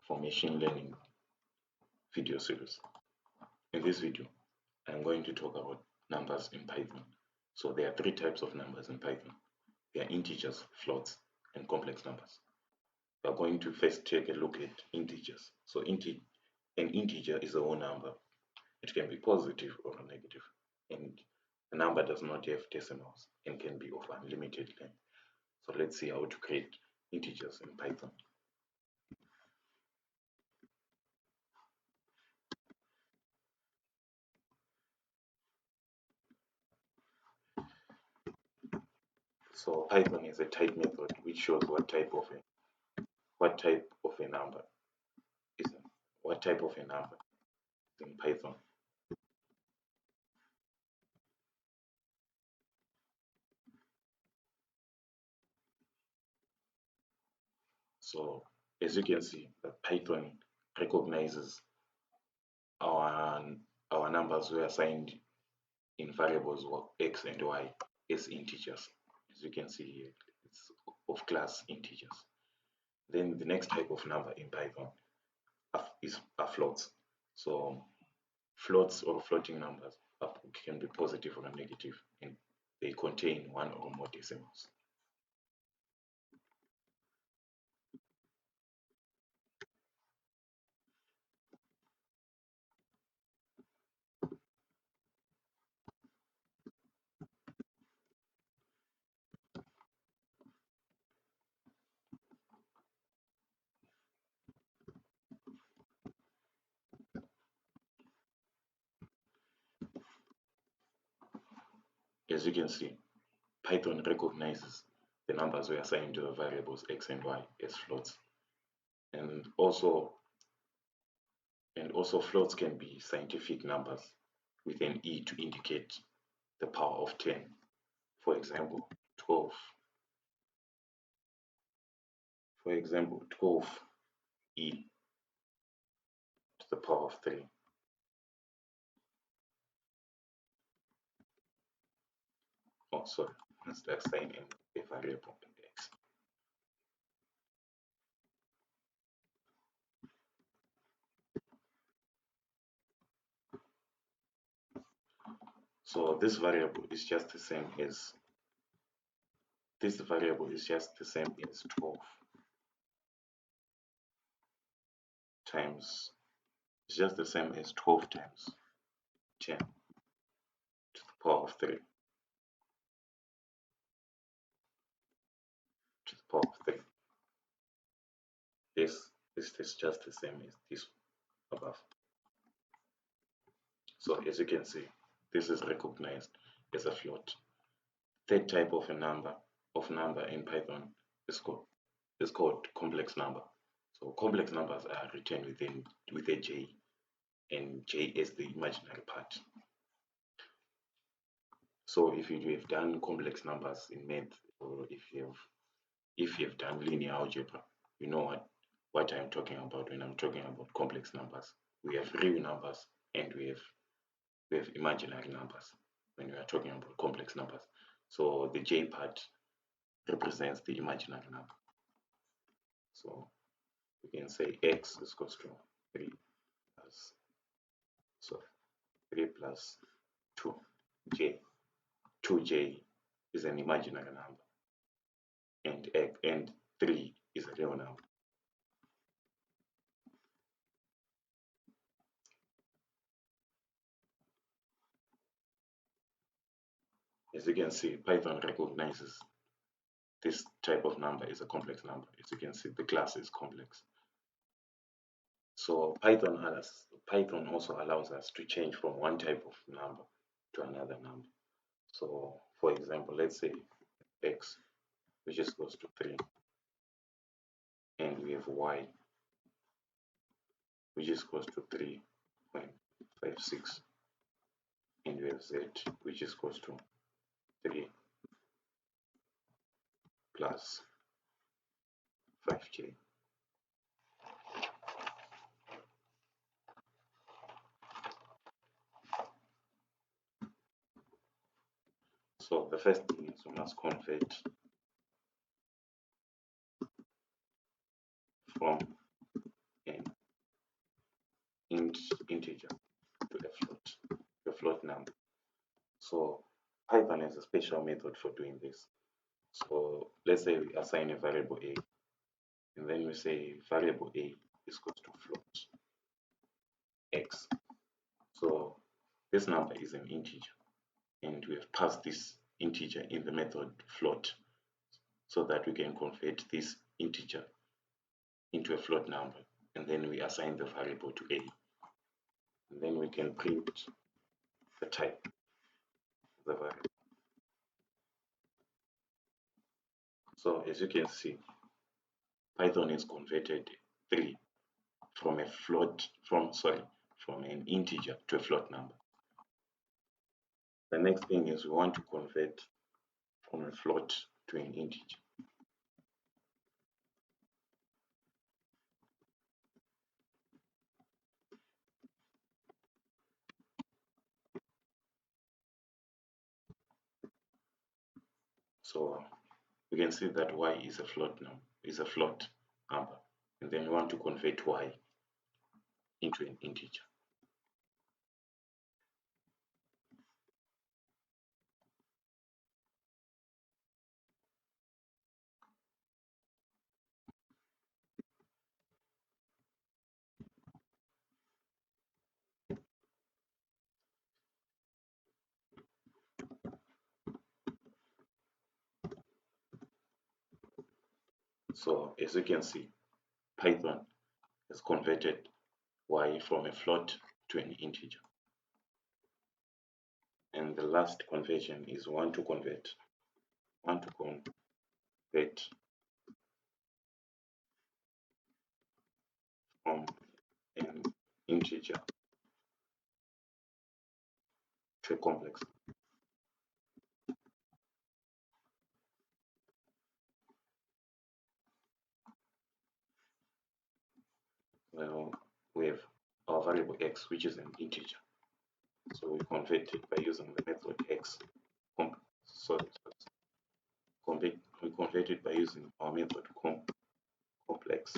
for machine learning video series. In this video, I'm going to talk about numbers in Python. So there are three types of numbers in Python. There are integers, floats, and complex numbers. We are going to first take a look at integers. So an integer is a whole number. It can be positive or negative, and the number does not have decimals and can be of unlimited length. So let's see how to create integers in Python. So Python is a type method which shows what type of a number is in Python. So as you can see, Python recognizes our numbers were assigned in variables x and y as integers. As you can see here, it's of class integers. Then the next type of number in Python are floats. So floats or floating numbers can be positive or negative, and they contain one or more decimals. As you can see, Python recognizes the numbers we assigned to the variables x and y as floats. And also floats can be scientific numbers with an e to indicate the power of 10. For example, 12. For example, 12e to the power of 3. Oh, sorry, let's assign a variable x. So this variable is just the same as 12 times, it's just the same as 12 times 10 to the power of 3 to the power of 3. This is just the same as this above. So as you can see, this is recognized as a float. Third type of a number in Python is called complex number. So complex numbers are written with a j, and j is the imaginary part. So if you have done complex numbers in math, or if you have done linear algebra, you know what I'm talking about when I'm talking about complex numbers. We have real numbers and we have imaginary numbers when we are talking about complex numbers. So the j part represents the imaginary number. So we can say x is equals to 3 plus 2j. 2j is an imaginary number, and 3 is a real number. As you can see, Python recognizes this type of number is a complex number. As you can see, the class is complex. So Python also allows us to change from one type of number to another number. So for example, let's say x, which is equals to 3, and we have y, which is equals to 3.56, and we have z, which is equals to 3 plus 5j. So the first thing is we must convert from an integer to a float number. So Python has a special method for doing this. So let's say we assign a variable a, and then we say variable a is equal to float x. So this number is an integer, and we have passed this integer in the method float so that we can convert this integer into a float number, and then we assign the variable to a, and then we can print the type of the variable. So as you can see, Python is converted 3 from an integer to a float number. The next thing is we want to convert from a float to an integer. So we can see that y is a float number, and then we want to convert y into an integer. So as you can see, Python has converted y from a float to an integer. And the last conversion is want to convert from an integer to a complex. Well, we have our variable x, which is an integer. So we convert it by using the method x. We convert it by using our method complex,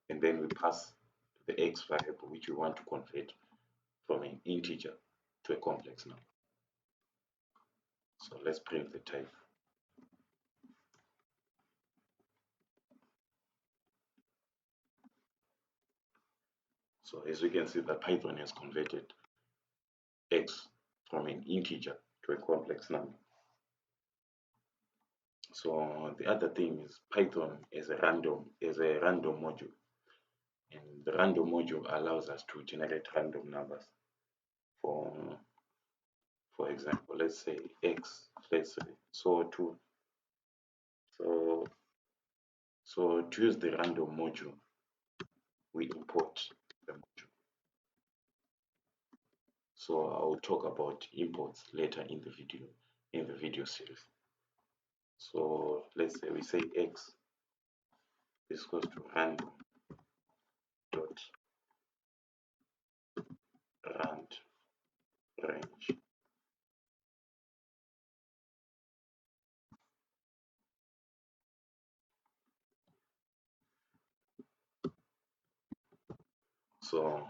and then we pass the x variable which we want to convert from an integer to a complex number. So let's print the type. So as we can see that Python has converted x from an integer to a complex number. So the other thing is Python is a random module, and the random module allows us to generate random numbers. For example, let's say x, let's say to use the random module, we import the module. So I'll talk about imports later in the video series. So let's say we say x is equal to random dot rand range. So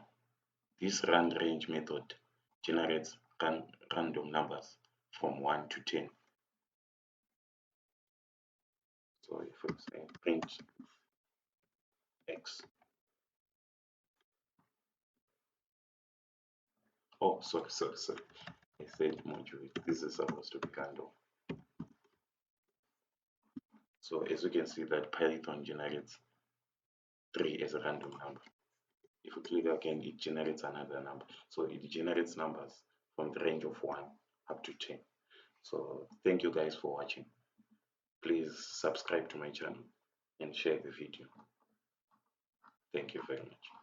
this rand range method generates random numbers from 1 to 10. So if we say print x, oh sorry, I said module. This is supposed to be random. So as you can see that Python generates 3 as a random number. If we click again, it generates another number. So it generates numbers from the range of 1 up to 10. So thank you guys for watching. Please subscribe to my channel and share the video. Thank you very much.